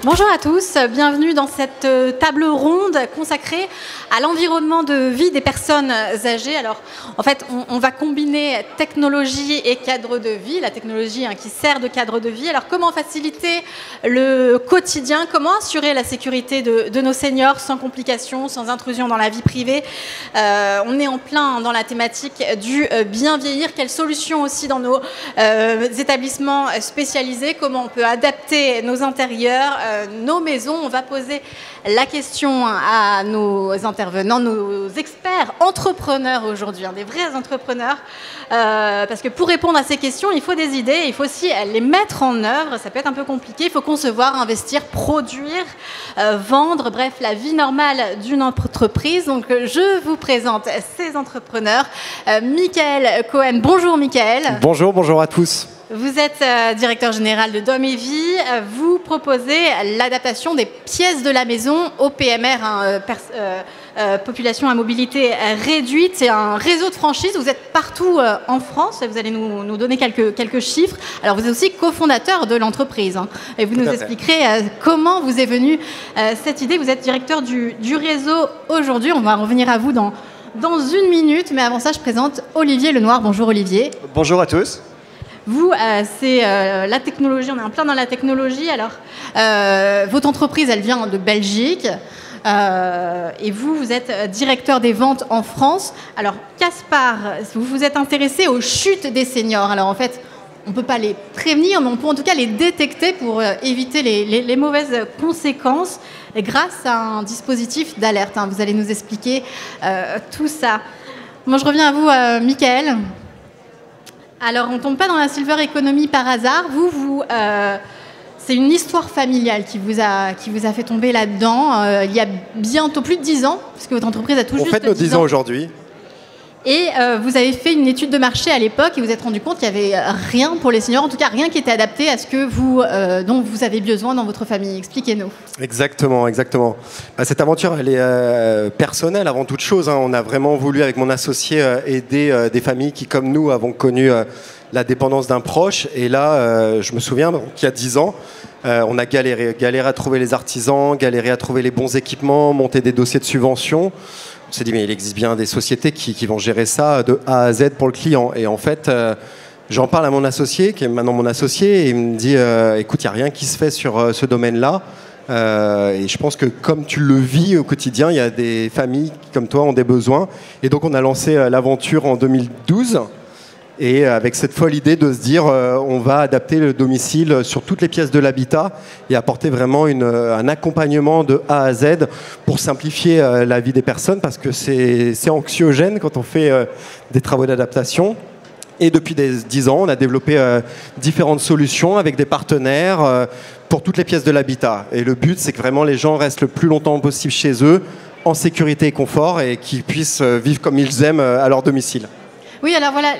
Bonjour à tous, bienvenue dans cette table ronde consacrée à l'environnement de vie des personnes âgées. Alors, en fait, on va combiner technologie et cadre de vie, la technologie qui sert de cadre de vie. Alors, comment faciliter le quotidien, comment assurer la sécurité de nos seniors sans complications, sans intrusion dans la vie privée. On est en plein dans la thématique du bien vieillir. Quelles solutions aussi dans nos établissements spécialisés, comment on peut adapter nos intérieurs, nos maisons. On va poser la question à nos intervenants, nos experts entrepreneurs aujourd'hui, des vrais entrepreneurs, parce que pour répondre à ces questions, il faut des idées, il faut aussi les mettre en œuvre. Ça peut être un peu compliqué, il faut concevoir, investir, produire, vendre, bref, la vie normale d'une entreprise. Donc je vous présente ces entrepreneurs. Michael Cohen, bonjour Michael. Bonjour, bonjour à tous. Vous êtes directeur général de Dom et Vie. Vous proposez l'adaptation des pièces de la maison au PMR, population à mobilité réduite. C'est un réseau de franchises. Vous êtes partout en France. Vous allez nous donner quelques chiffres. Alors, vous êtes aussi cofondateur de l'entreprise. Et vous nous expliquerez comment vous est venue cette idée. Vous êtes directeur du réseau aujourd'hui. On va revenir à vous dans une minute. Mais avant ça, je présente Olivier Lenoir. Bonjour Olivier. Bonjour à tous. Vous, c'est la technologie, on est en plein dans la technologie. Alors, votre entreprise, elle vient de Belgique. Et vous êtes directeur des ventes en France. Alors, Caspar, vous vous êtes intéressé aux chutes des seniors. Alors, en fait, on ne peut pas les prévenir, mais on peut en tout cas les détecter pour éviter les mauvaises conséquences grâce à un dispositif d'alerte. Vous allez nous expliquer tout ça. Moi, je reviens à vous, Michael. Alors, on ne tombe pas dans la silver economy par hasard. C'est une histoire familiale qui vous a fait tomber là-dedans. Il y a bientôt plus de 10 ans, puisque votre entreprise a tout juste 10 ans. On fête nos 10 ans aujourd'hui. Et vous avez fait une étude de marché à l'époque et vous vous êtes rendu compte qu'il n'y avait rien pour les seniors, en tout cas rien qui était adapté à ce que dont vous avez besoin dans votre famille. Expliquez-nous. Exactement, exactement. Cette aventure, elle est personnelle avant toute chose. On a vraiment voulu, avec mon associé, aider des familles qui, comme nous, avons connu la dépendance d'un proche. Et là, je me souviens, qu'il y a 10 ans, on a galéré à trouver les artisans, galéré à trouver les bons équipements, monter des dossiers de subvention. On s'est dit, mais il existe bien des sociétés qui vont gérer ça de A à Z pour le client. Et en fait, j'en parle à mon associé, qui est maintenant mon associé, et il me dit, écoute, il n'y a rien qui se fait sur ce domaine-là. Et je pense que comme tu le vis au quotidien, il y a des familles qui, comme toi, ont des besoins. Et donc, on a lancé l'aventure en 2012. Et avec cette folle idée de se dire on va adapter le domicile sur toutes les pièces de l'habitat et apporter vraiment un accompagnement de A à Z pour simplifier la vie des personnes, parce que c'est anxiogène quand on fait des travaux d'adaptation. Et depuis 10 ans, on a développé différentes solutions avec des partenaires pour toutes les pièces de l'habitat. Et le but, c'est que vraiment les gens restent le plus longtemps possible chez eux, en sécurité et confort, et qu'ils puissent vivre comme ils aiment à leur domicile. Oui, alors voilà,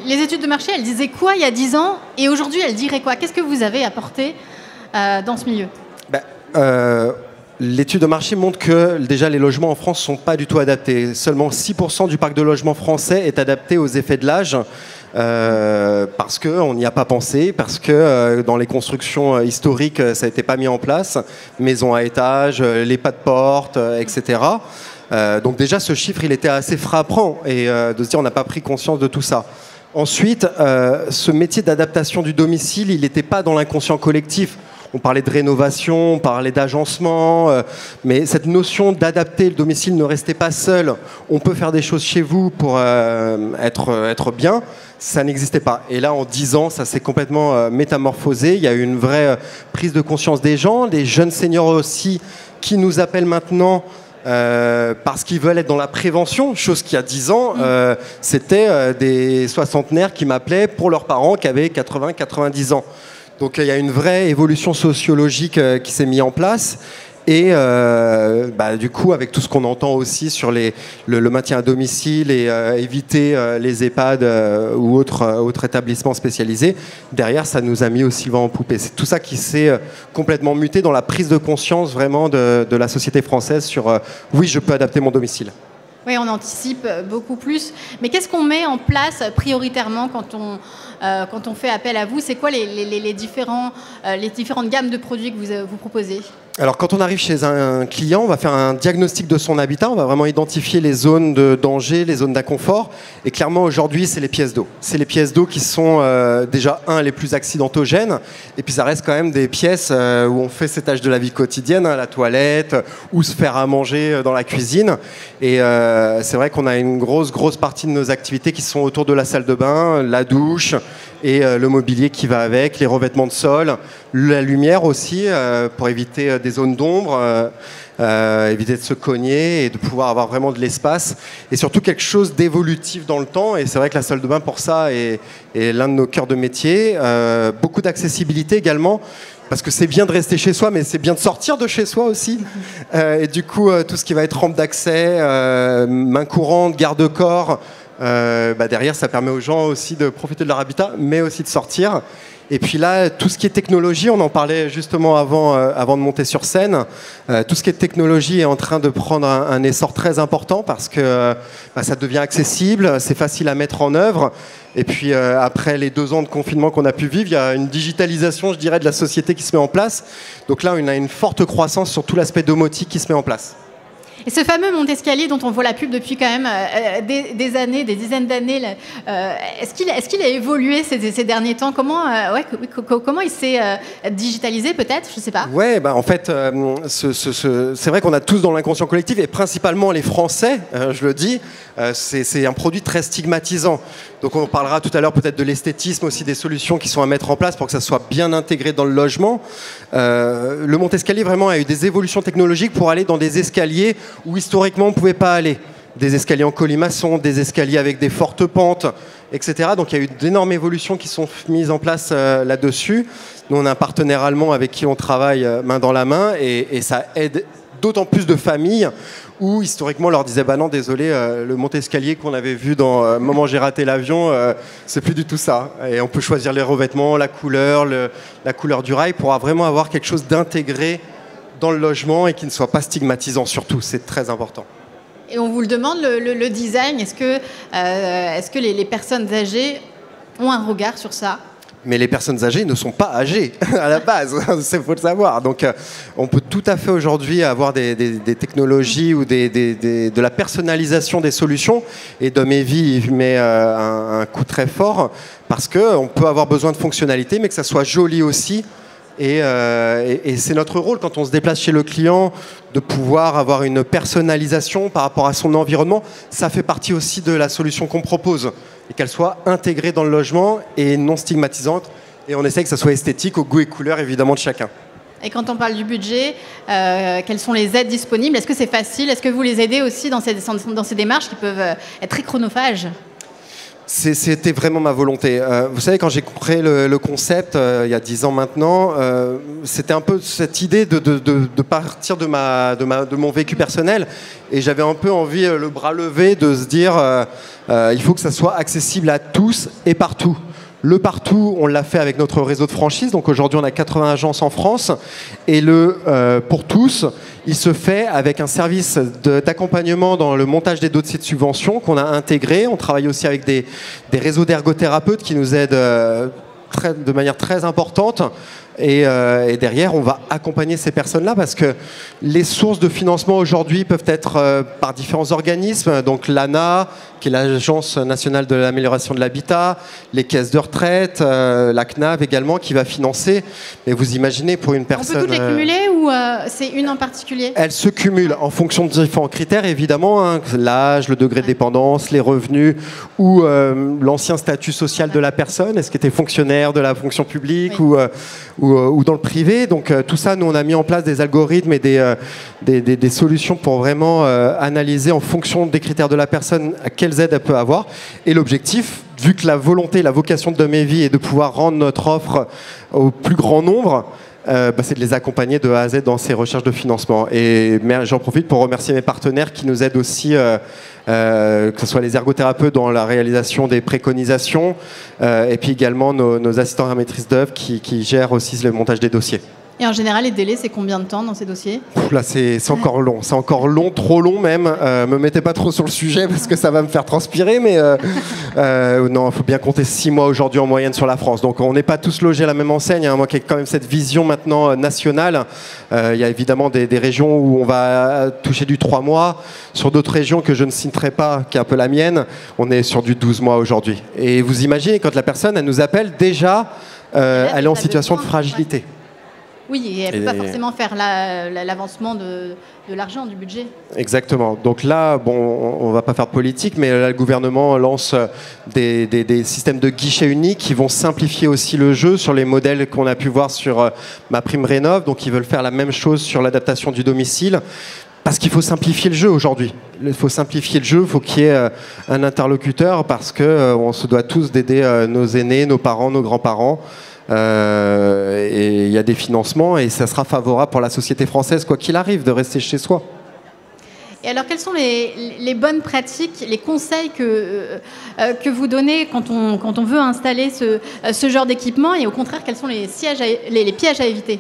les études de marché, elles disaient quoi il y a 10 ans et aujourd'hui, elles diraient quoi? Qu'est-ce que vous avez apporté dans ce milieu? L'étude de marché montre que déjà les logements en France ne sont pas du tout adaptés. Seulement 6% du parc de logements français est adapté aux effets de l'âge parce qu'on n'y a pas pensé, parce que dans les constructions historiques, ça n'était pas mis en place. Maisons à étage, les pas de porte, etc. Donc déjà, ce chiffre, il était assez frappant, et de se dire on n'a pas pris conscience de tout ça. Ensuite, ce métier d'adaptation du domicile, il n'était pas dans l'inconscient collectif. On parlait de rénovation, on parlait d'agencement, mais cette notion d'adapter le domicile ne restait pas seule. On peut faire des choses chez vous pour être bien, ça n'existait pas. Et là, en 10 ans, ça s'est complètement métamorphosé. Il y a eu une vraie prise de conscience des gens, des jeunes seniors aussi, qui nous appellent maintenant parce qu'ils veulent être dans la prévention, chose qui, il y a 10 ans, c'était des soixantenaires qui m'appelaient pour leurs parents qui avaient 80-90 ans. Donc il y a une vraie évolution sociologique qui s'est mise en place. Et du coup, avec tout ce qu'on entend aussi sur le maintien à domicile et éviter les EHPAD ou autres établissements spécialisés, derrière, ça nous a mis aussi le vent en poupe. C'est tout ça qui s'est complètement muté dans la prise de conscience vraiment de la société française sur oui, je peux adapter mon domicile. Oui, on anticipe beaucoup plus. Mais qu'est-ce qu'on met en place prioritairement quand quand on fait appel à vous? C'est quoi les différentes gammes de produits que vous proposez? Alors, quand on arrive chez un client, on va faire un diagnostic de son habitat. On va vraiment identifier les zones de danger, les zones d'inconfort. Et clairement, aujourd'hui, c'est les pièces d'eau. C'est les pièces d'eau qui sont déjà, les plus accidentogènes. Et puis, ça reste quand même des pièces où on fait ses tâches de la vie quotidienne, la toilette, ou se faire à manger dans la cuisine. Et c'est vrai qu'on a une grosse partie de nos activités qui sont autour de la salle de bain, la douche et le mobilier qui va avec, les revêtements de sol, la lumière aussi, pour éviter des zones d'ombre, éviter de se cogner et de pouvoir avoir vraiment de l'espace. Et surtout quelque chose d'évolutif dans le temps. Et c'est vrai que la salle de bain, pour ça, est l'un de nos cœurs de métier. Beaucoup d'accessibilité également. Parce que c'est bien de rester chez soi, mais c'est bien de sortir de chez soi aussi. Et du coup, tout ce qui va être rampe d'accès, main courante, garde-corps, derrière, ça permet aux gens aussi de profiter de leur habitat, mais aussi de sortir. Et puis là, tout ce qui est technologie, on en parlait justement avant de monter sur scène, tout ce qui est technologie est en train de prendre un essor très important parce que ça devient accessible, c'est facile à mettre en œuvre. Et puis après les 2 ans de confinement qu'on a pu vivre, il y a une digitalisation, je dirais, de la société qui se met en place. Donc là, on a une forte croissance sur tout l'aspect domotique qui se met en place. Et ce fameux monte-escalier dont on voit la pub depuis quand même des années, des dizaines d'années, est-ce qu'il a évolué ces derniers temps? Comment il s'est digitalisé peut-être? Je ne sais pas. Ouais, en fait, c'est vrai qu'on a tous dans l'inconscient collectif, et principalement les Français, je le dis, c'est un produit très stigmatisant. Donc on parlera tout à l'heure peut-être de l'esthétisme, aussi des solutions qui sont à mettre en place pour que ça soit bien intégré dans le logement. Le monte-escalier vraiment a eu des évolutions technologiques pour aller dans des escaliers où historiquement on ne pouvait pas aller. Des escaliers en colimaçon, des escaliers avec des fortes pentes, etc. Donc il y a eu d'énormes évolutions qui sont mises en place là-dessus. Nous, on a un partenaire allemand avec qui on travaille main dans la main, et ça aide d'autant plus de familles où historiquement on leur disait non, désolé, le monte-escalier qu'on avait vu dans Moment j'ai raté l'avion, c'est plus du tout ça. Et on peut choisir les revêtements, la couleur du rail pour vraiment avoir quelque chose d'intégré dans le logement et qui ne soit pas stigmatisant surtout, c'est très important. Et on vous le demande, le design, est-ce que les personnes âgées ont un regard sur ça? Mais les personnes âgées ne sont pas âgées à la base, il faut le savoir. Donc on peut tout à fait aujourd'hui avoir des technologies ou de la personnalisation des solutions. Et Dom et Vie y met un coup très fort parce qu'on peut avoir besoin de fonctionnalités, mais que ça soit joli aussi. Et c'est notre rôle quand on se déplace chez le client de pouvoir avoir une personnalisation par rapport à son environnement. Ça fait partie aussi de la solution qu'on propose et qu'elle soit intégrée dans le logement et non stigmatisante. Et on essaie que ça soit esthétique au goût et couleur évidemment de chacun. Et quand on parle du budget, quelles sont les aides disponibles? Est-ce que c'est facile? Est-ce que vous les aidez aussi dans ces démarches qui peuvent être très chronophages? C'était vraiment ma volonté. Vous savez, quand j'ai créé le concept, il y a 10 ans maintenant, c'était un peu cette idée de partir de mon vécu personnel. Et j'avais un peu envie, le bras levé, de se dire il faut que ça soit accessible à tous et partout. Le partout, on l'a fait avec notre réseau de franchise. Donc aujourd'hui, on a 80 agences en France. Et pour tous, il se fait avec un service d'accompagnement dans le montage des dossiers de subvention qu'on a intégré. On travaille aussi avec des réseaux d'ergothérapeutes qui nous aident de manière très importante. Et derrière, on va accompagner ces personnes-là parce que les sources de financement aujourd'hui peuvent être par différents organismes. Donc l'ANA, qui est l'Agence nationale de l'amélioration de l'habitat, les caisses de retraite, la CNAV également, qui va financer. Mais vous imaginez pour une personne... On peut toutes les cumuler ou c'est une en particulier? Elles se cumulent en fonction de différents critères, évidemment. L'âge, le degré de dépendance, les revenus ou l'ancien statut social de la personne. Est-ce qu'elle était fonctionnaire de la fonction publique ou dans le privé. Donc tout ça, nous, on a mis en place des algorithmes et des solutions pour vraiment analyser en fonction des critères de la personne à quelles aides elle peut avoir. Et l'objectif, vu que la volonté, la vocation de Dom et Vie est de pouvoir rendre notre offre au plus grand nombre, c'est de les accompagner de A à Z dans ces recherches de financement. Et j'en profite pour remercier mes partenaires qui nous aident aussi, que ce soit les ergothérapeutes dans la réalisation des préconisations, et puis également nos assistants à maîtrise d'œuvre qui gèrent aussi le montage des dossiers. Et en général, les délais, c'est combien de temps dans ces dossiers? Là, c'est encore long. C'est encore long, trop long même. Me mettez pas trop sur le sujet parce que ça va me faire transpirer. Mais non, il faut bien compter 6 mois aujourd'hui en moyenne sur la France. Donc on n'est pas tous logés à la même enseigne. Hein. Moi qui ai quand même cette vision maintenant nationale, il y a évidemment des régions où on va toucher du 3 mois. Sur d'autres régions que je ne citerai pas, qui est un peu la mienne, on est sur du 12 mois aujourd'hui. Et vous imaginez, quand la personne, elle nous appelle, déjà, elle est en situation de fragilité. Ouais. Oui, et elle ne peut pas forcément faire l'avancement de l'argent, du budget. Exactement. Donc là, bon, on ne va pas faire de politique, mais là, le gouvernement lance des systèmes de guichets uniques qui vont simplifier aussi le jeu sur les modèles qu'on a pu voir sur MaPrimeRénov'. Donc ils veulent faire la même chose sur l'adaptation du domicile. Parce qu'il faut simplifier le jeu aujourd'hui. Il faut simplifier le jeu, il faut qu'il y ait un interlocuteur parce qu'on se doit tous d'aider nos aînés, nos parents, nos grands-parents. Et il y a des financements et ça sera favorable pour la société française, quoi qu'il arrive, de rester chez soi. Et alors, quelles sont les bonnes pratiques, les conseils que vous donnez quand on veut installer ce genre d'équipement et au contraire, quels sont les pièges à éviter ?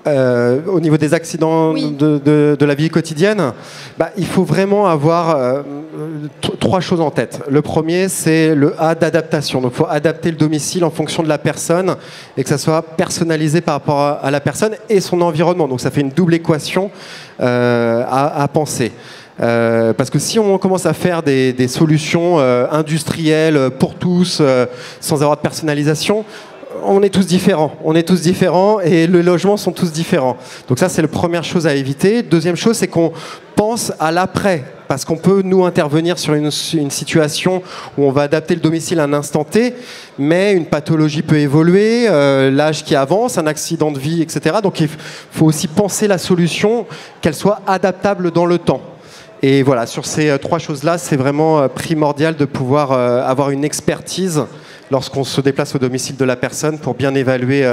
Au niveau des accidents oui. de la vie quotidienne, il faut vraiment avoir 3 choses en tête. Le premier, c'est le A d'adaptation. Donc il faut adapter le domicile en fonction de la personne et que ça soit personnalisé par rapport à la personne et son environnement. Donc ça fait une double équation à penser. Parce que si on commence à faire des solutions industrielles pour tous, sans avoir de personnalisation, on est tous différents et les logements sont tous différents. Donc ça, c'est la première chose à éviter. Deuxième chose, c'est qu'on pense à l'après. Parce qu'on peut, nous, intervenir sur une situation où on va adapter le domicile à un instant T, mais une pathologie peut évoluer, l'âge qui avance, un accident de vie, etc. Donc il faut aussi penser la solution, qu'elle soit adaptable dans le temps. Et voilà, sur ces 3 choses-là, c'est vraiment primordial de pouvoir avoir une expertise lorsqu'on se déplace au domicile de la personne pour bien évaluer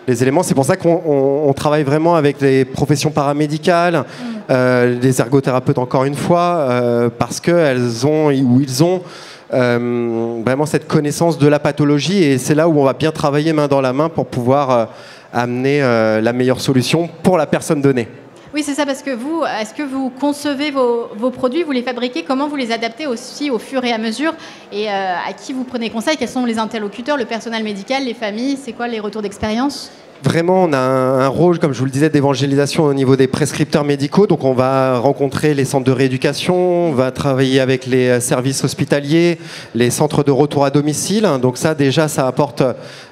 les éléments. C'est pour ça qu'on travaille vraiment avec les professions paramédicales, les ergothérapeutes encore une fois, parce qu'elles ont ou ils ont vraiment cette connaissance de la pathologie et c'est là où on va bien travailler main dans la main pour pouvoir amener la meilleure solution pour la personne donnée. Oui, c'est ça, parce que vous, est-ce que vous concevez vos produits, vous les fabriquez, comment vous les adaptez aussi au fur et à mesure et à qui vous prenez conseil, quels sont les interlocuteurs, le personnel médical, les familles, c'est quoi les retours d'expérience ? Vraiment, on a un rôle, comme je vous le disais, d'évangélisation au niveau des prescripteurs médicaux. Donc, on va rencontrer les centres de rééducation, on va travailler avec les services hospitaliers, les centres de retour à domicile. Donc ça, déjà, ça apporte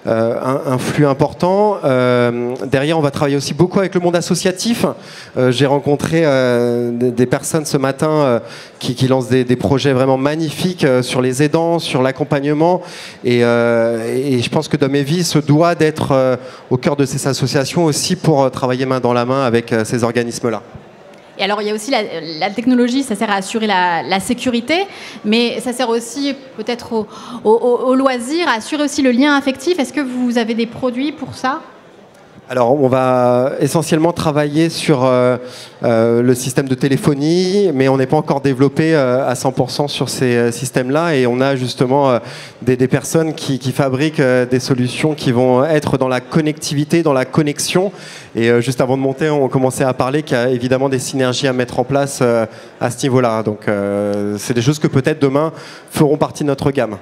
un flux important. Derrière, on va travailler aussi beaucoup avec le monde associatif. J'ai rencontré des personnes ce matin qui lancent des projets vraiment magnifiques sur les aidants, sur l'accompagnement. Et je pense que Domevi se doit d'être au cœur de ces associations aussi pour travailler main dans la main avec ces organismes-là. Et alors, il y a aussi la technologie, ça sert à assurer la sécurité, mais ça sert aussi peut-être au loisir, à assurer aussi le lien affectif. Est-ce que vous avez des produits pour ça ? Alors, on va essentiellement travailler sur le système de téléphonie, mais on n'est pas encore développé à 100% sur ces systèmes-là. Et on a justement des personnes qui fabriquent des solutions qui vont être dans la connectivité, dans la connexion. Et juste avant de monter, on commençait à parler qu'il y a évidemment des synergies à mettre en place à ce niveau-là. Donc, c'est des choses que peut-être demain feront partie de notre gamme.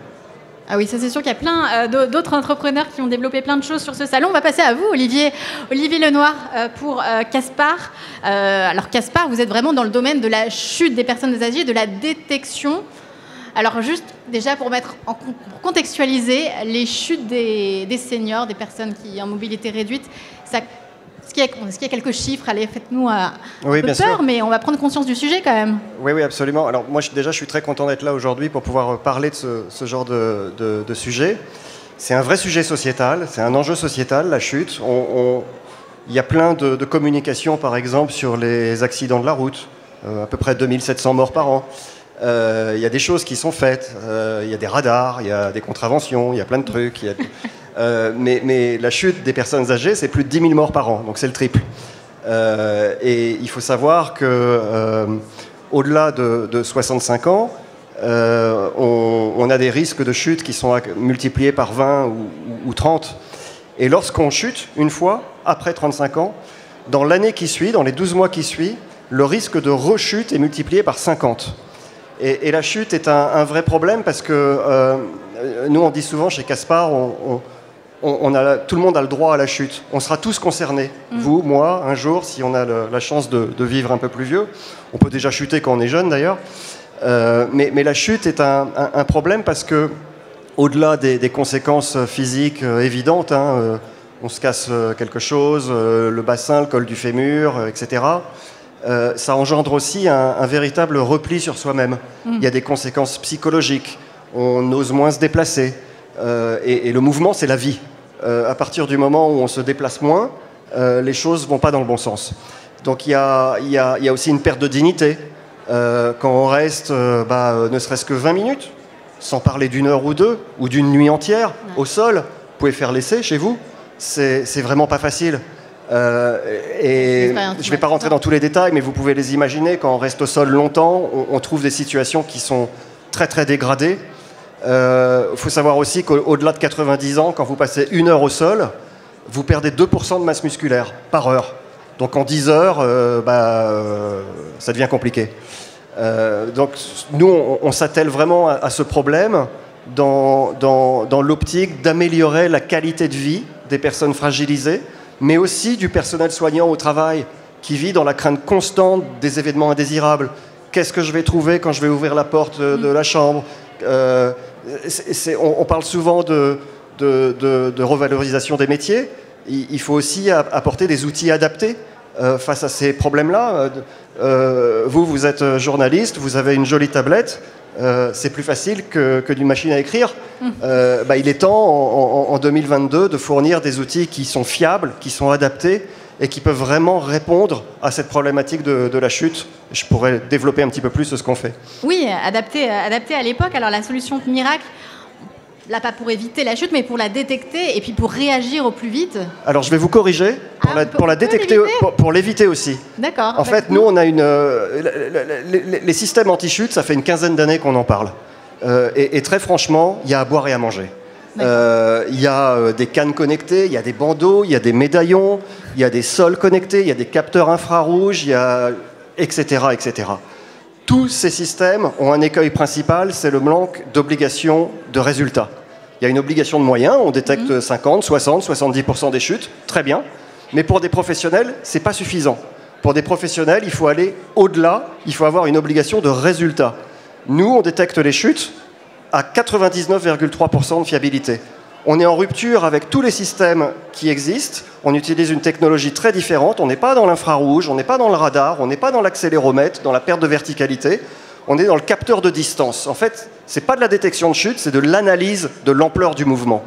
Ah oui, ça c'est sûr qu'il y a plein d'autres entrepreneurs qui ont développé plein de choses sur ce salon. On va passer à vous, Olivier Lenoir, pour Caspar. Alors Caspar, vous êtes vraiment dans le domaine de la chute des personnes âgées, de la détection. Alors juste déjà pour contextualiser, les chutes des seniors, des personnes qui ont mobilité réduite, ça... Est-ce qu'il y a quelques chiffres? Allez, faites-nous un peu peur, mais on va prendre conscience du sujet quand même. Oui, absolument. Alors moi, je suis très content d'être là aujourd'hui pour pouvoir parler de ce genre de sujet. C'est un vrai sujet sociétal, c'est un enjeu sociétal, la chute. Il y a plein de communications, par exemple, sur les accidents de la route, à peu près 2700 morts par an. Il y a des choses qui sont faites, il y a des radars, il y a des contraventions, il y a plein de trucs. Mais la chute des personnes âgées, c'est plus de 10 000 morts par an, donc c'est le triple. Et il faut savoir qu'au-delà de 65 ans, on a des risques de chute qui sont multipliés par 20 ou 30. Et lorsqu'on chute, une fois, après 35 ans, dans l'année qui suit, dans les 12 mois qui suivent, le risque de rechute est multiplié par 50. Et la chute est un vrai problème parce que nous, on dit souvent chez Caspar, tout le monde a le droit à la chute. On sera tous concernés. Vous, moi, un jour, si on a la chance de vivre un peu plus vieux. On peut déjà chuter quand on est jeune, d'ailleurs. Mais la chute est un problème parce que, au-delà des conséquences physiques évidentes, on se casse quelque chose, le bassin, le col du fémur, etc., ça engendre aussi un véritable repli sur soi-même. Il y a des conséquences psychologiques. On ose moins se déplacer. Et le mouvement, c'est la vie. À partir du moment où on se déplace moins, les choses ne vont pas dans le bon sens. Donc il y a aussi une perte de dignité. Quand on reste ne serait-ce que 20 minutes, sans parler d'une heure ou deux, ou d'une nuit entière, au sol, vous pouvez faire l'essai chez vous. C'est vraiment pas facile. Et je ne vais pas rentrer dans tous les détails, mais vous pouvez les imaginer. Quand on reste au sol longtemps, on trouve des situations qui sont très très dégradées. Faut savoir aussi qu'au-delà de 90 ans, quand vous passez 1 heure au sol, vous perdez 2% de masse musculaire par heure. Donc en 10 heures, ça devient compliqué. Donc nous, on s'attelle vraiment à ce problème dans l'optique d'améliorer la qualité de vie des personnes fragilisées, mais aussi du personnel soignant au travail qui vit dans la crainte constante des événements indésirables. Qu'est-ce que je vais trouver quand je vais ouvrir la porte de la chambre ? On parle souvent de revalorisation des métiers. Il faut aussi apporter des outils adaptés face à ces problèmes-là. Vous êtes journaliste, vous avez une jolie tablette. C'est plus facile que d'une machine à écrire. Il est temps, en 2022, de fournir des outils qui sont fiables, qui sont adaptés et qui peuvent vraiment répondre à cette problématique de la chute. Je pourrais développer un petit peu plus ce qu'on fait. Oui, adapté à l'époque. Alors la solution miracle, là pas pour éviter la chute, mais pour la détecter et puis pour réagir au plus vite. Alors je vais vous corriger, pour la détecter, pour l'éviter aussi. D'accord. En fait, nous on a les systèmes anti-chute, ça fait une quinzaine d'années qu'on en parle. Et très franchement, il y a à boire et à manger. Il y a des cannes connectées, il y a des bandeaux, il y a des médaillons, il y a des sols connectés, il y a des capteurs infrarouges, il y a etc., etc. Tous ces systèmes ont un écueil principal, c'est le manque d'obligation de résultats. Il y a une obligation de moyens, on détecte 50, 60, 70% des chutes, très bien. Mais pour des professionnels, ce n'est pas suffisant. Pour des professionnels, il faut aller au-delà, il faut avoir une obligation de résultat. Nous, on détecte les chutes à 99,3% de fiabilité. On est en rupture avec tous les systèmes qui existent. On utilise une technologie très différente. On n'est pas dans l'infrarouge, on n'est pas dans le radar, on n'est pas dans l'accéléromètre, dans la perte de verticalité. On est dans le capteur de distance. En fait, ce n'est pas de la détection de chute, c'est de l'analyse de l'ampleur du mouvement.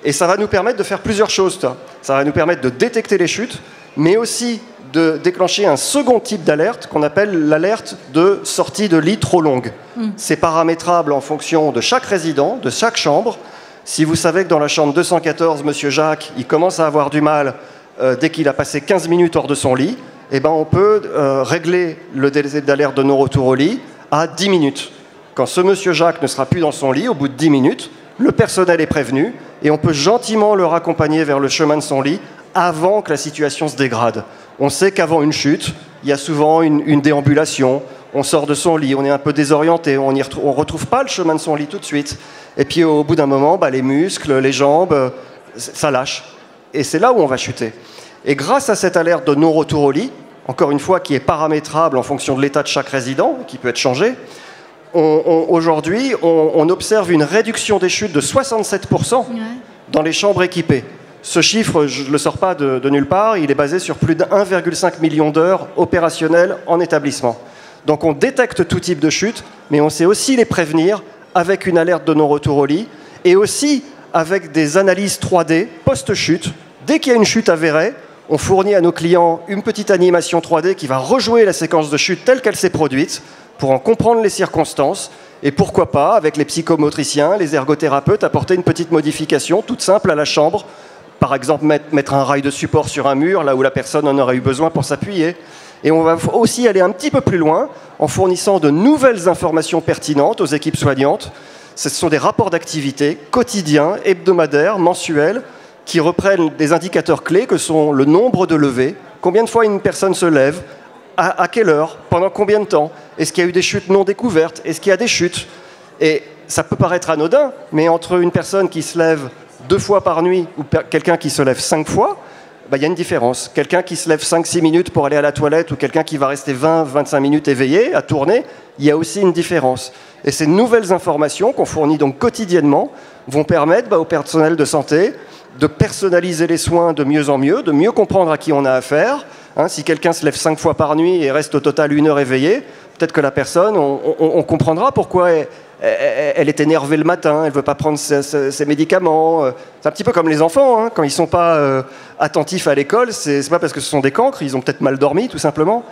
Et ça va nous permettre de faire plusieurs choses. Ça va nous permettre de détecter les chutes, mais aussi de déclencher un second type d'alerte qu'on appelle l'alerte de sortie de lit trop longue. C'est paramétrable en fonction de chaque résident, de chaque chambre. Si vous savez que dans la chambre 214, Monsieur Jacques, il commence à avoir du mal dès qu'il a passé 15 minutes hors de son lit, on peut régler le délai d'alerte de non-retour au lit à 10 minutes. Quand ce Monsieur Jacques ne sera plus dans son lit, au bout de 10 minutes, le personnel est prévenu et on peut gentiment le raccompagner vers le chemin de son lit avant que la situation se dégrade. On sait qu'avant une chute, il y a souvent une déambulation, on sort de son lit, on est un peu désorienté, on ne retrouve pas le chemin de son lit tout de suite. Et puis au bout d'un moment, les muscles, les jambes, ça lâche. Et c'est là où on va chuter. Et grâce à cette alerte de non-retour au lit, encore une fois qui est paramétrable en fonction de l'état de chaque résident, qui peut être changé, aujourd'hui, on observe une réduction des chutes de 67% dans les chambres équipées. Ce chiffre, je ne le sors pas de nulle part, il est basé sur plus de 1,5 million d'heures opérationnelles en établissement. Donc on détecte tout type de chute, mais on sait aussi les prévenir avec une alerte de non-retour au lit et aussi avec des analyses 3D post-chute. Dès qu'il y a une chute avérée, on fournit à nos clients une petite animation 3D qui va rejouer la séquence de chute telle qu'elle s'est produite pour en comprendre les circonstances et pourquoi pas, avec les psychomotriciens, les ergothérapeutes, apporter une petite modification toute simple à la chambre. Par exemple, mettre un rail de support sur un mur, là où la personne en aurait eu besoin pour s'appuyer. Et on va aussi aller un petit peu plus loin en fournissant de nouvelles informations pertinentes aux équipes soignantes. Ce sont des rapports d'activité quotidiens, hebdomadaires, mensuels, qui reprennent des indicateurs clés que sont le nombre de levées, combien de fois une personne se lève, à quelle heure, pendant combien de temps, est-ce qu'il y a eu des chutes non découvertes, est-ce qu'il y a des chutes. Et ça peut paraître anodin, mais entre une personne qui se lève 2 fois par nuit ou quelqu'un qui se lève 5 fois, il y a une différence. Quelqu'un qui se lève 5-6 minutes pour aller à la toilette ou quelqu'un qui va rester 20-25 minutes éveillé à tourner, il y a aussi une différence. Et ces nouvelles informations qu'on fournit donc quotidiennement vont permettre au personnel de santé de personnaliser les soins de mieux en mieux, de mieux comprendre à qui on a affaire. Si quelqu'un se lève 5 fois par nuit et reste au total 1 heure éveillé, peut-être que la personne, on comprendra pourquoi elle est énervée le matin, elle ne veut pas prendre ses médicaments. C'est un petit peu comme les enfants, quand ils ne sont pas attentifs à l'école, c'est pas parce que ce sont des cancres, ils ont peut-être mal dormi tout simplement.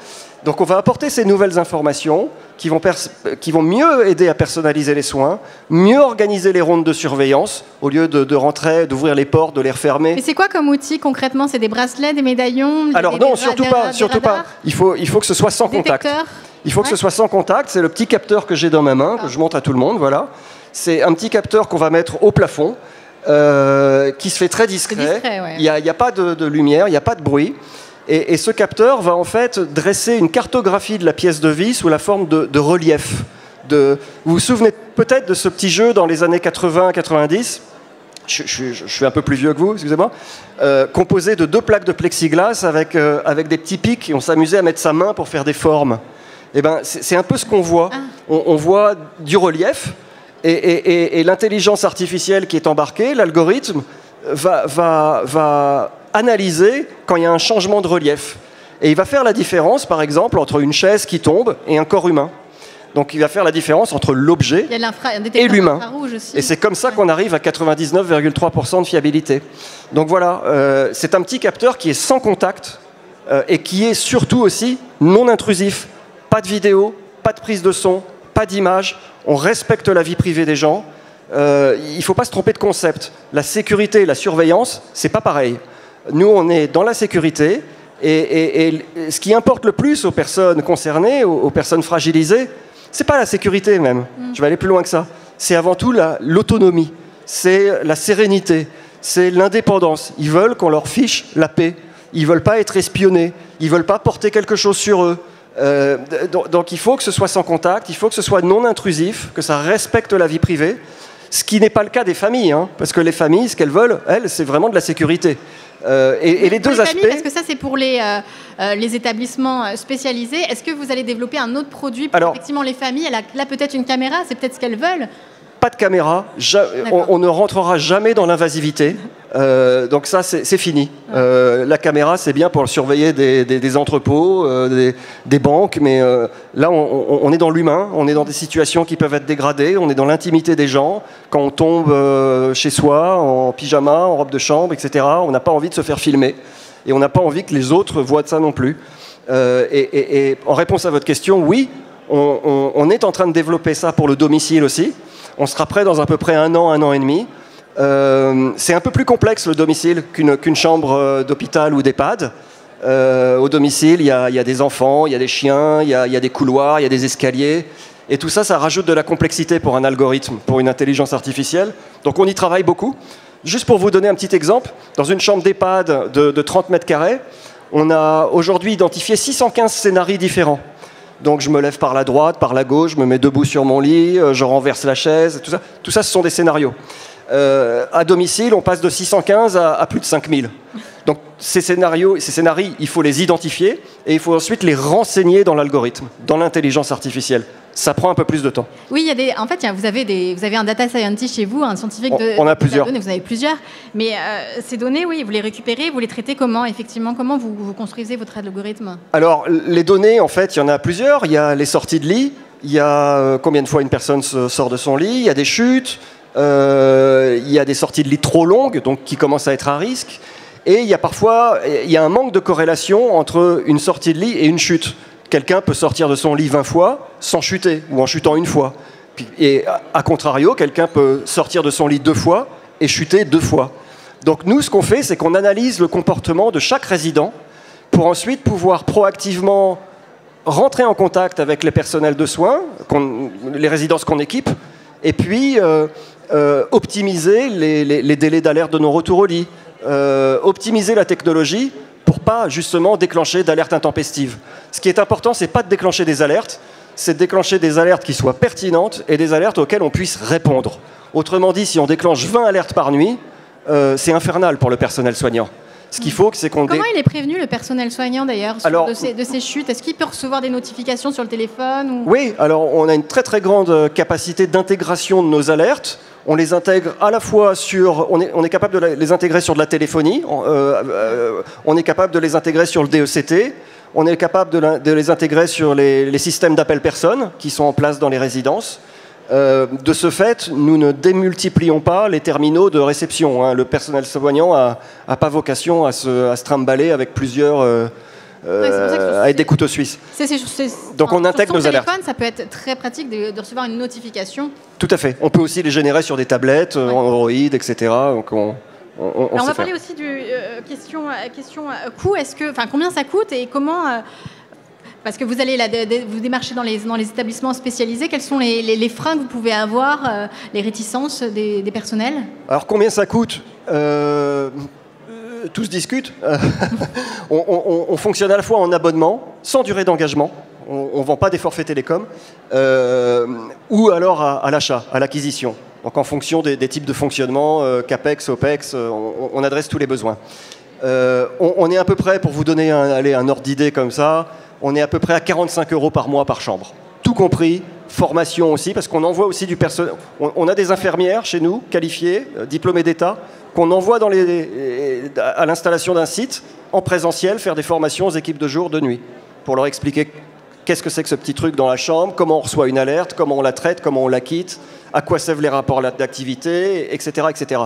Donc on va apporter ces nouvelles informations qui vont mieux aider à personnaliser les soins, mieux organiser les rondes de surveillance, au lieu de rentrer, d'ouvrir les portes, de les refermer. Mais c'est quoi comme outil concrètement? C'est des bracelets, des médaillons? Alors non, surtout pas. Il faut que ce soit sans contact. Il faut que ce soit sans contact. C'est le petit capteur que j'ai dans ma main, que je montre à tout le monde. Voilà. C'est un petit capteur qu'on va mettre au plafond, qui se fait très discret. Il n'y a pas de lumière, il n'y a pas de bruit. Et ce capteur va en fait dresser une cartographie de la pièce de vie sous la forme de relief. Vous vous souvenez peut-être de ce petit jeu dans les années 80-90 ? Je suis un peu plus vieux que vous, excusez-moi, composé de 2 plaques de plexiglas avec des petits pics, et on s'amusait à mettre sa main pour faire des formes. Eh ben, c'est un peu ce qu'on voit. On voit du relief, et l'intelligence artificielle qui est embarquée, l'algorithme, va analyser quand il y a un changement de relief. Et il va faire la différence, par exemple, entre une chaise qui tombe et un corps humain. Donc il va faire la différence entre l'objet et l'humain. Et c'est comme ça qu'on arrive à 99,3% de fiabilité. Donc voilà, c'est un petit capteur qui est sans contact et qui est surtout aussi non intrusif. Pas de vidéo, pas de prise de son, pas d'image. On respecte la vie privée des gens. Il ne faut pas se tromper de concept. La sécurité et la surveillance, c'est pas pareil. Nous, on est dans la sécurité, et ce qui importe le plus aux personnes concernées, aux personnes fragilisées, c'est pas la sécurité même. Je vais aller plus loin que ça. C'est avant tout l'autonomie, c'est la sérénité, c'est l'indépendance. Ils veulent qu'on leur fiche la paix. Ils veulent pas être espionnés. Ils veulent pas porter quelque chose sur eux. Donc il faut que ce soit sans contact, il faut que ce soit non intrusif, que ça respecte la vie privée. Ce qui n'est pas le cas des familles, parce que les familles, ce qu'elles veulent, elles, c'est vraiment de la sécurité. Et les deux aspects... Parce que ça, c'est pour les établissements spécialisés. Est-ce que vous allez développer un autre produit pour effectivement les familles? Là, peut-être une caméra, c'est peut-être ce qu'elles veulent. Pas de caméra, on ne rentrera jamais dans l'invasivité. Donc ça, c'est fini. La caméra, c'est bien pour surveiller des entrepôts, des banques, mais là, on est dans l'humain, on est dans des situations qui peuvent être dégradées, on est dans l'intimité des gens. Quand on tombe chez soi, en pyjama, en robe de chambre, etc., on n'a pas envie de se faire filmer. Et on n'a pas envie que les autres voient de ça non plus. Et en réponse à votre question, oui, on est en train de développer ça pour le domicile aussi. On sera prêt dans à peu près 1 an et demi. C'est un peu plus complexe le domicile qu'une chambre d'hôpital ou d'EHPAD. Au domicile, il y a des enfants, il y a des chiens, il y a des couloirs, il y a des escaliers. Et tout ça, ça rajoute de la complexité pour un algorithme, pour une intelligence artificielle. Donc on y travaille beaucoup. Juste pour vous donner un petit exemple, dans une chambre d'EHPAD de 30 mètres carrés, on a aujourd'hui identifié 615 scénarios différents. Donc je me lève par la droite, par la gauche, je me mets debout sur mon lit, je renverse la chaise, tout ça. Tout ça, ce sont des scénarios. À domicile, on passe de 615 à plus de 5000. Donc ces scénarios, il faut les identifier et il faut ensuite les renseigner dans l'algorithme, dans l'intelligence artificielle. Ça prend un peu plus de temps. Oui, en fait, vous avez un data scientist chez vous, un scientifique on a plusieurs. Données, vous en avez plusieurs. Mais ces données, oui, vous les récupérez, vous les traitez comment, effectivement? Comment vous construisez votre algorithme? Alors, les données, en fait, il y en a plusieurs. Il y a les sorties de lit, il y a combien de fois une personne sort de son lit, il y a des chutes, il y a des sorties de lit trop longues, donc qui commencent à être à risque. Et il y a parfois un manque de corrélation entre une sortie de lit et une chute. Quelqu'un peut sortir de son lit 20 fois sans chuter, ou en chutant 1 fois. Et à contrario, quelqu'un peut sortir de son lit 2 fois et chuter 2 fois. Donc nous, ce qu'on fait, c'est qu'on analyse le comportement de chaque résident pour ensuite pouvoir proactivement rentrer en contact avec les personnels de soins, les résidences qu'on équipe, et puis optimiser les délais d'alerte de non-retour au lit, optimiser la technologie pour pas justement déclencher d'alertes intempestives. Ce qui est important, c'est pas de déclencher des alertes, c'est de déclencher des alertes qui soient pertinentes et des alertes auxquelles on puisse répondre. Autrement dit, si on déclenche 20 alertes par nuit, c'est infernal pour le personnel soignant. Ce qu'il faut, c'est qu'on... Comment il est prévenu, le personnel soignant, d'ailleurs, de ces chutes? Est-ce qu'il peut recevoir des notifications sur le téléphone ou... Oui, alors on a une très très grande capacité d'intégration de nos alertes. On les intègre à la fois sur... On est capable de les intégrer sur de la téléphonie, on est capable de les intégrer sur le DECT, on est capable de les intégrer sur les systèmes d'appel personnes qui sont en place dans les résidences. De ce fait, nous ne démultiplions pas les terminaux de réception. Hein. Le personnel soignant n'a pas vocation à se trimballer avec plusieurs... avec des couteaux suisses. Donc on intègre nos alertes. Ça peut être très pratique de recevoir une notification. Tout à fait. On peut aussi les générer sur des tablettes, Android, etc. Donc on va parler aussi du question coût. Combien ça coûte et comment... Parce que vous allez vous démarcher dans les établissements spécialisés. Quels sont les freins que vous pouvez avoir, les réticences des personnels? Alors combien ça coûte? Tous discutent. On fonctionne à la fois en abonnement, sans durée d'engagement. On ne vend pas des forfaits télécom. Ou alors à l'achat, à l'acquisition. Donc en fonction des types de fonctionnement, CAPEX, OPEX, on adresse tous les besoins. On est à peu près, pour vous donner un ordre d'idée comme ça, on est à peu près à 45 € par mois par chambre. Tout compris, formation aussi, parce qu'on envoie aussi du personnel. On a des infirmières chez nous, qualifiées, diplômées d'État, qu'on envoie à l'installation d'un site, en présentiel, faire des formations aux équipes de jour, de nuit, pour leur expliquer qu'est-ce que c'est que ce petit truc dans la chambre, comment on reçoit une alerte, comment on la traite, comment on la quitte, à quoi servent les rapports d'activité, etc., etc.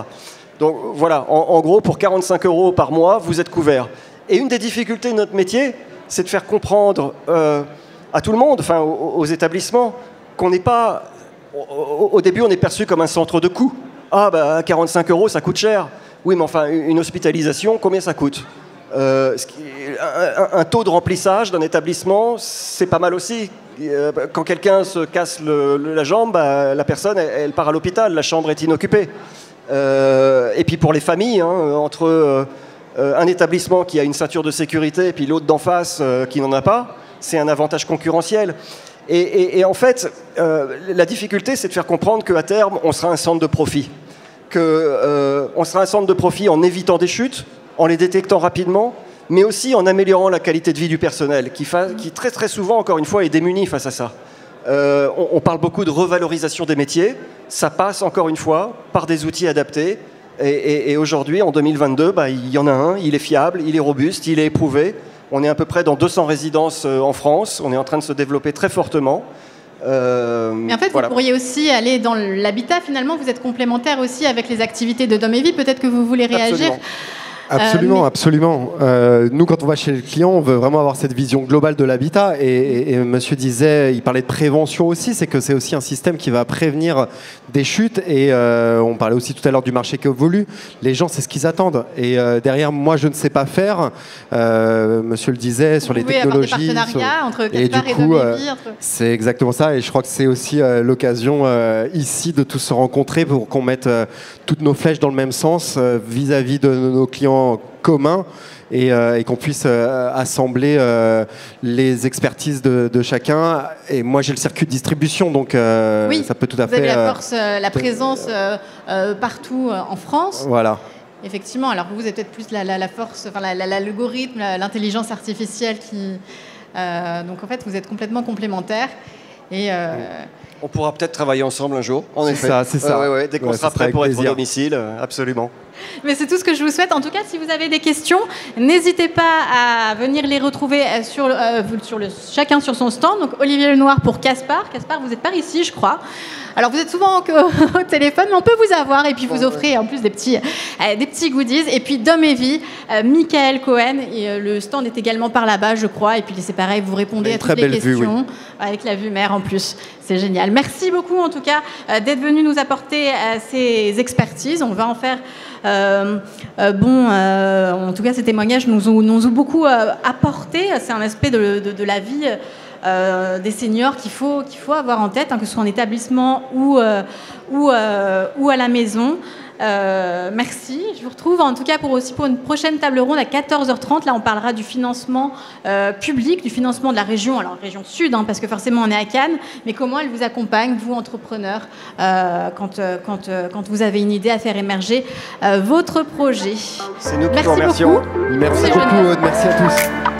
Donc voilà, en gros, pour 45 € par mois, vous êtes couverts. Et une des difficultés de notre métier, c'est de faire comprendre à tout le monde, enfin aux établissements, qu'on n'est pas... Au début, on est perçu comme un centre de coût. Ah, 45 €, ça coûte cher. Oui, mais enfin, une hospitalisation, combien ça coûte? Un taux de remplissage d'un établissement, c'est pas mal aussi. Quand quelqu'un se casse la jambe, la personne, elle part à l'hôpital, la chambre est inoccupée. Et puis pour les familles, entre un établissement qui a une ceinture de sécurité et puis l'autre d'en face qui n'en a pas, c'est un avantage concurrentiel. Et en fait, la difficulté, c'est de faire comprendre qu'à terme, on sera un centre de profit. On sera un centre de profit en évitant des chutes, en les détectant rapidement, mais aussi en améliorant la qualité de vie du personnel, qui très très souvent, encore une fois, est démuni face à ça. On parle beaucoup de revalorisation des métiers, ça passe encore une fois par des outils adaptés, et aujourd'hui, en 2022, il y en a un, il est fiable, il est robuste, il est éprouvé. On est à peu près dans 200 résidences en France, on est en train de se développer très fortement. Mais en fait, voilà. Vous pourriez aussi aller dans l'habitat, finalement, vous êtes complémentaire aussi avec les activités de Dom et Vie, peut-être que vous voulez réagir. Absolument. Absolument. Nous, quand on va chez le client, on veut vraiment avoir cette vision globale de l'habitat. Et monsieur disait, il parlait de prévention aussi, c'est que c'est aussi un système qui va prévenir des chutes. Et on parlait aussi tout à l'heure du marché qui évolue. Les gens, c'est ce qu'ils attendent. Et derrière, moi, je ne sais pas faire. Monsieur le disait, sur les technologies. Avoir des partenariats entre Caspar et Dom et Vie. C'est exactement ça. Et je crois que c'est aussi l'occasion ici de tous se rencontrer pour qu'on mette toutes nos flèches dans le même sens vis-à-vis de nos clients communs et qu'on puisse assembler les expertises de chacun. Et moi, j'ai le circuit de distribution, donc ça peut tout à fait... Vous avez la force, la présence partout en France. Voilà. Effectivement, alors vous êtes peut-être plus la force, enfin l'algorithme, l'intelligence artificielle qui... donc en fait, vous êtes complètement complémentaires. Et... On pourra peut-être travailler ensemble un jour, en effet. C'est ça. Dès qu'on sera prêt pour être au domicile, absolument. Mais c'est tout ce que je vous souhaite. En tout cas, si vous avez des questions, n'hésitez pas à venir les retrouver chacun sur son stand. Donc Olivier Lenoir pour Caspar. Caspar, vous êtes par ici, je crois. Alors vous êtes souvent au téléphone, mais on peut vous avoir et puis vous offrir en plus des petits goodies. Et puis Dom et Vie, Michael Cohen, et le stand est également par là-bas, je crois. Et puis c'est pareil, vous répondez à toutes les questions vue, oui. Avec la vue mer en plus. C'est génial. Merci beaucoup en tout cas d'être venu nous apporter ces expertises. On va en faire en tout cas ces témoignages nous ont beaucoup apporté. C'est un aspect de la vie des seniors qu'il faut avoir en tête, que ce soit en établissement ou à la maison. Merci. Je vous retrouve en tout cas pour une prochaine table ronde à 14h30. Là, on parlera du financement public, du financement de la région, alors région sud, parce que forcément on est à Cannes, mais comment elle vous accompagne, vous entrepreneurs, quand vous avez une idée à faire émerger votre projet. C'est nous qui vous remercions. Merci beaucoup, Aude. Merci à tous.